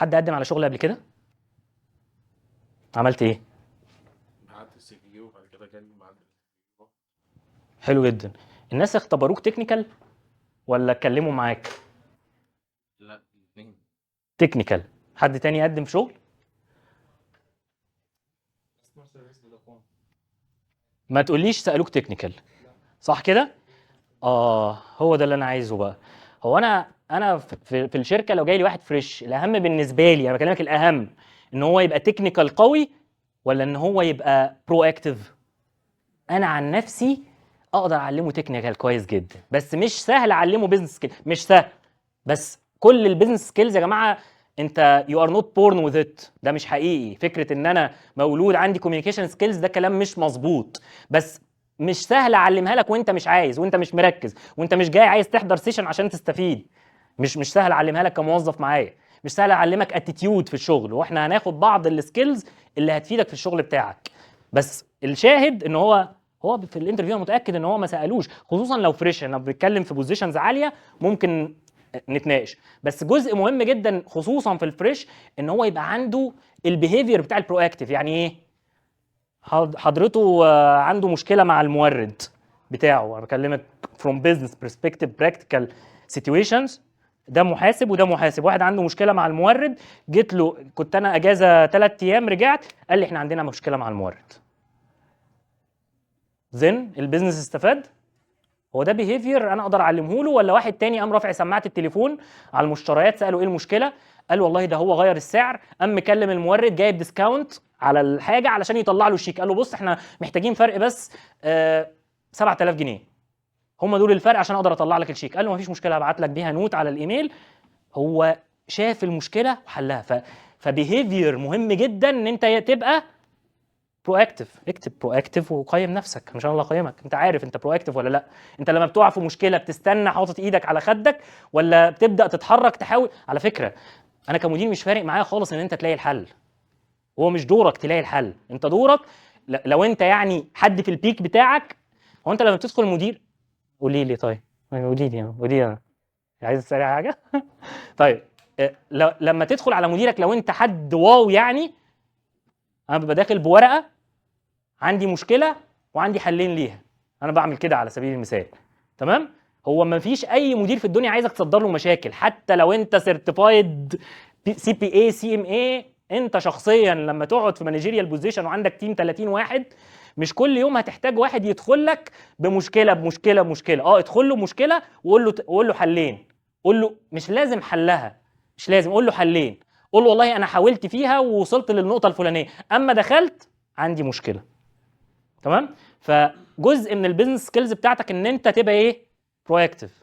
حد قدم على شغل قبل كده؟ عملت ايه؟ بعت السي في وبعد كده جالي ميعاد. حلو جدا. الناس اختبروك تكنيكال ولا اتكلموا معاك؟ لا الاثنين. تكنيكال. حد تاني يقدم في شغل؟ كاستمر سيرفيس فودافون. ما تقوليش سألوك تكنيكال، صح كده؟ هو ده اللي انا عايزه بقى. هو انا في الشركه لو جاي لي واحد فريش، الاهم بالنسبه لي، انا بكلمك الاهم، ان هو يبقى تكنيكال قوي ولا ان هو يبقى برو اكتيف؟ انا عن نفسي اقدر اعلمه تكنيكال كويس جدا، بس مش سهل اعلمه بزنس سكيل، مش سهل. بس كل البيزنس سكيلز يا جماعه، انت يو ار نوت بورن وذ ات، ده مش حقيقي. فكره ان انا مولود عندي كوميونيكيشن سكيلز ده كلام مش مظبوط، بس مش سهل اعلمها لك وانت مش عايز، وانت مش مركز، وانت مش جاي عايز تحضر سيشن عشان تستفيد. مش سهل اعلمها لك كموظف معايا، مش سهل اعلمك اتيتيود في الشغل، واحنا هناخد بعض السكيلز اللي هتفيدك في الشغل بتاعك. بس الشاهد ان هو في الانترفيو متاكد ان هو ما سالوش، خصوصا لو فريش. انا بتكلم في بوزيشنز عاليه ممكن نتناقش، بس جزء مهم جدا خصوصا في الفريش ان هو يبقى عنده البيهيفير بتاع البرو اكتيف. يعني ايه؟ حضرته عنده مشكله مع المورد بتاعه، انا بكلمك from business perspective practical situations. ده محاسب وده محاسب، واحد عنده مشكله مع المورد، جيت له كنت انا اجازه 3 ايام، رجعت قال لي احنا عندنا مشكله مع المورد. زين البيزنس استفاد؟ هو ده بيهيفير انا اقدر اعلمه له، ولا واحد تاني قام رافع سماعه التليفون على المشتريات ساله ايه المشكله؟ قال والله ده هو غير السعر، قام مكلم المورد جايب ديسكاونت على الحاجه علشان يطلع له الشيك، قال له بص احنا محتاجين فرق بس 7000 جنيه، هم دول الفرق عشان اقدر اطلع لك الشيك. قال له مفيش مشكله، هبعت لك بيها نوت على الايميل. هو شاف المشكله وحلها. فبيهيفير مهم جدا ان انت تبقى برو اكتف. اكتب برو اكتف وقيم نفسك، مش انا اللي اقيمك، انت عارف انت برو اكتف ولا لا. انت لما بتقع في مشكله بتستنى حاطط ايدك على خدك، ولا بتبدا تتحرك تحاول؟ على فكره انا كمدير مش فارق معايا خالص ان انت تلاقي الحل، هو مش دورك تلاقي الحل، انت دورك لو انت يعني حد في البيك بتاعك. هو انت لما بتدخل مدير، قولي لي طيب، قولي لي انا عايز تسالي حاجه طيب لما تدخل على مديرك، لو انت حد واو يعني، انا ببقى داخل بورقه عندي مشكله وعندي حلين ليها، انا بعمل كده على سبيل المثال. تمام؟ هو ما فيش اي مدير في الدنيا عايزك تصدر له مشاكل، حتى لو انت سيرتيفايد سي بي اي سي ام اي. انت شخصيا لما تقعد في مانجيريال بوزيشن وعندك تيم 30 واحد، مش كل يوم هتحتاج واحد يدخل لك بمشكله. ادخل له مشكله وقول له حلين. قول له مش لازم حلها، مش لازم، قول له حلين. قول له والله انا حاولت فيها ووصلت للنقطه الفلانيه، اما دخلت عندي مشكله. تمام؟ فجزء من البيزنس سكيلز بتاعتك ان انت تبقى ايه؟ برو اكتيف.